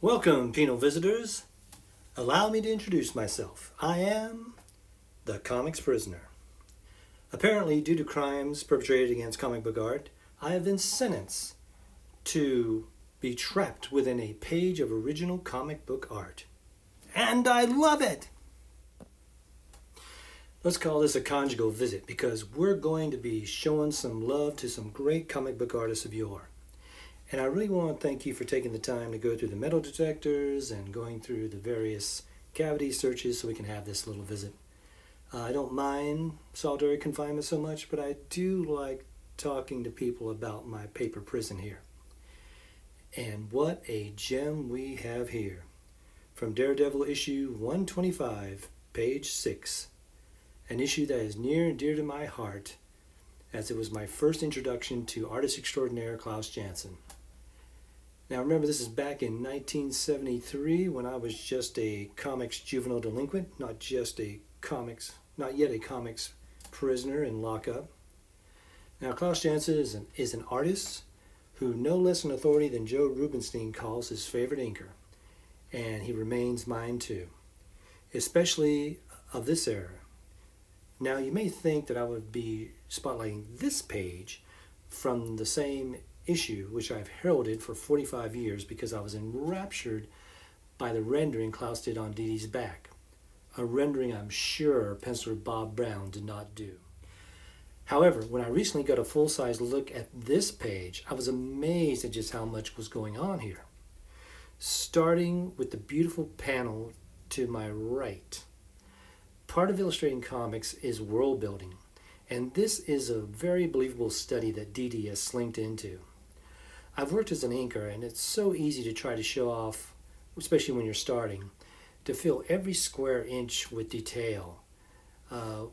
Welcome, penal visitors. Allow me to introduce myself. I am the comics prisoner. Apparently, due to crimes perpetrated against comic book art, I have been sentenced to be trapped within a page of original comic book art. And I love it! Let's call this a conjugal visit because we're going to be showing some love to some great comic book artists of yore. And I really want to thank you for taking the time to go through the metal detectors and going through the various cavity searches so we can have this little visit. I don't mind solitary confinement so much, but I do like talking to people about my paper prison here. And what a gem we have here. From Daredevil issue 125, page 6. An issue that is near and dear to my heart as it was my first introduction to artist extraordinaire Klaus Janson. Now remember, this is back in 1973 when I was just a comics juvenile delinquent, not yet a comics prisoner in lockup. Now Klaus Janson is an artist who no less an authority than Joe Rubinstein calls his favorite inker, and he remains mine too, especially of this era. Now you may think that I would be spotlighting this page from the same issue which I've heralded for 45 years because I was enraptured by the rendering Klaus did on Dee Dee's back, a rendering I'm sure penciler Bob Brown did not do. However, when I recently got a full-size look at this page, I was amazed at just how much was going on here. Starting with the beautiful panel to my right. Part of illustrating comics is world building, and this is a very believable study that Dee Dee has slinked into. I've worked as an inker, and it's so easy to try to show off, especially when you're starting, to fill every square inch with detail. But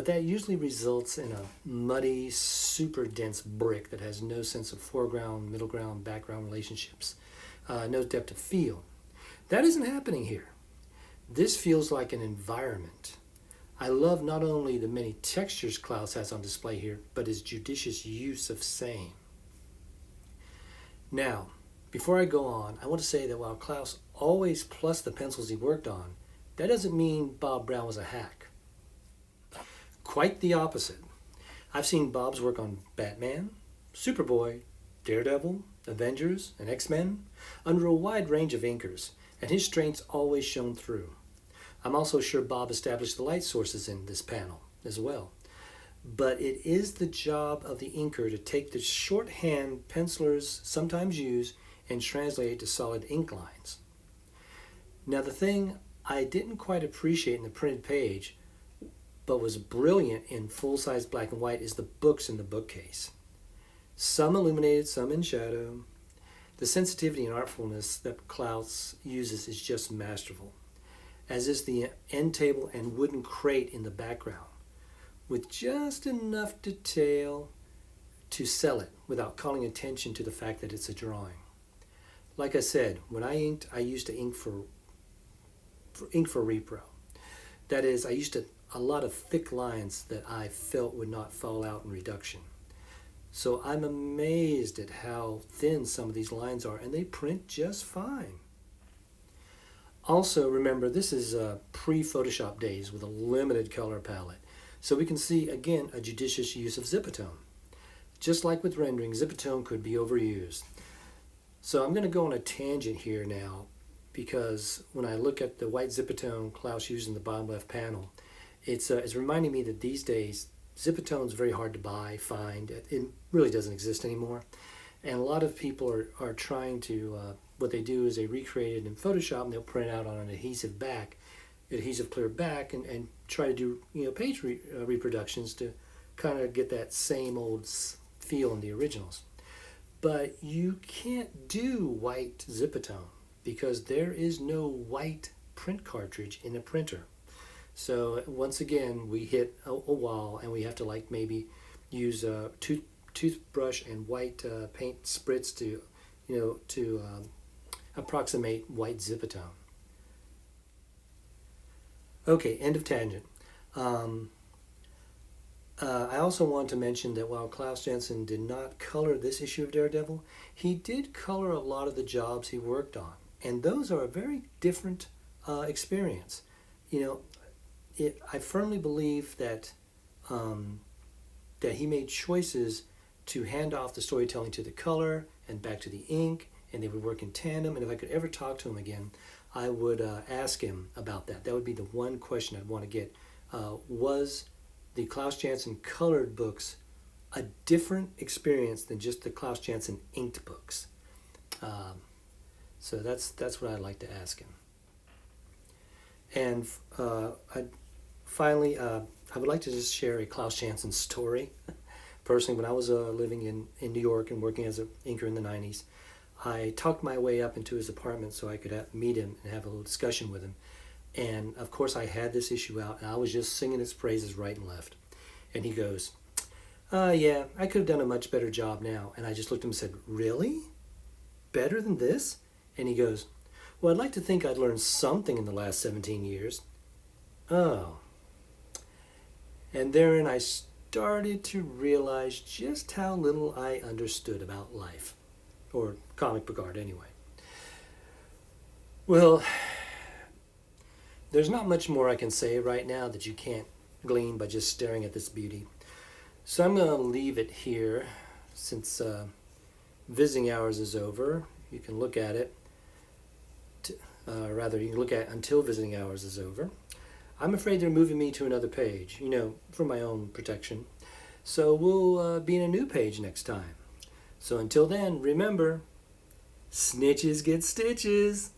that usually results in a muddy, super dense brick that has no sense of foreground, middle ground, background relationships, no depth of field. That isn't happening here. This feels like an environment. I love not only the many textures Klaus has on display here, but his judicious use of same. Now, before I go on, I want to say that while Klaus always plussed the pencils he worked on, that doesn't mean Bob Brown was a hack. Quite the opposite. I've seen Bob's work on Batman, Superboy, Daredevil, Avengers, and X-Men under a wide range of inkers, and his strengths always shone through. I'm also sure Bob established the light sources in this panel as well. But it is the job of the inker to take the shorthand pencilers sometimes use and translate it to solid ink lines. Now the thing I didn't quite appreciate in the printed page, but was brilliant in full-size black and white, is the books in the bookcase. Some illuminated, some in shadow. The sensitivity and artfulness that Klaus uses is just masterful, as is the end table and wooden crate in the background, with just enough detail to sell it without calling attention to the fact that it's a drawing. Like I said, when I inked, I used to ink for repro. That is, I used a lot of thick lines that I felt would not fall out in reduction. So I'm amazed at how thin some of these lines are, and they print just fine. Also, remember, this is pre-Photoshop days with a limited color palette. So we can see, again, a judicious use of Zipatone. Just like with rendering, Zipatone could be overused. So I'm going to go on a tangent here now, because when I look at the white Zipatone Klaus used in the bottom left panel, it's reminding me that these days, Zipatone is very hard to buy, find. It really doesn't exist anymore. And a lot of people are trying to, what they do is they recreate it in Photoshop and they'll print it out on an adhesive clear back, and try to do page reproductions to kind of get that same old feel in the originals. But you can't do white Zipatone because there is no white print cartridge in a printer. So once again, we hit a wall, and we have to maybe use a toothbrush and white paint spritz to approximate white Zipatone. Okay, end of tangent. I also want to mention that while Klaus Janson did not color this issue of Daredevil, he did color a lot of the jobs he worked on. And those are a very different experience. You know, I firmly believe that that he made choices to hand off the storytelling to the color and back to the ink, and they would work in tandem. And if I could ever talk to him again, I would ask him about that. That would be the one question I'd want to get. Was the Klaus Janson colored books a different experience than just the Klaus Janson inked books? So that's what I'd like to ask him. And finally, I would like to just share a Klaus Janson story. Personally, when I was living in New York and working as an inker in the 90s, I talked my way up into his apartment so I could meet him and have a little discussion with him. And of course, I had this issue out, and I was just singing its praises right and left. And he goes, yeah, I could have done a much better job now. And I just looked at him and said, really? Better than this? And he goes, well, I'd like to think I'd learned something in the last 17 years. Oh. And therein I started to realize just how little I understood about life. Or comic book art, anyway. Well, there's not much more I can say right now that you can't glean by just staring at this beauty. So I'm going to leave it here since visiting hours is over. You can look at it. You can look at it until visiting hours is over. I'm afraid they're moving me to another page, for my own protection. So we'll be in a new page next time. So until then, remember, snitches get stitches.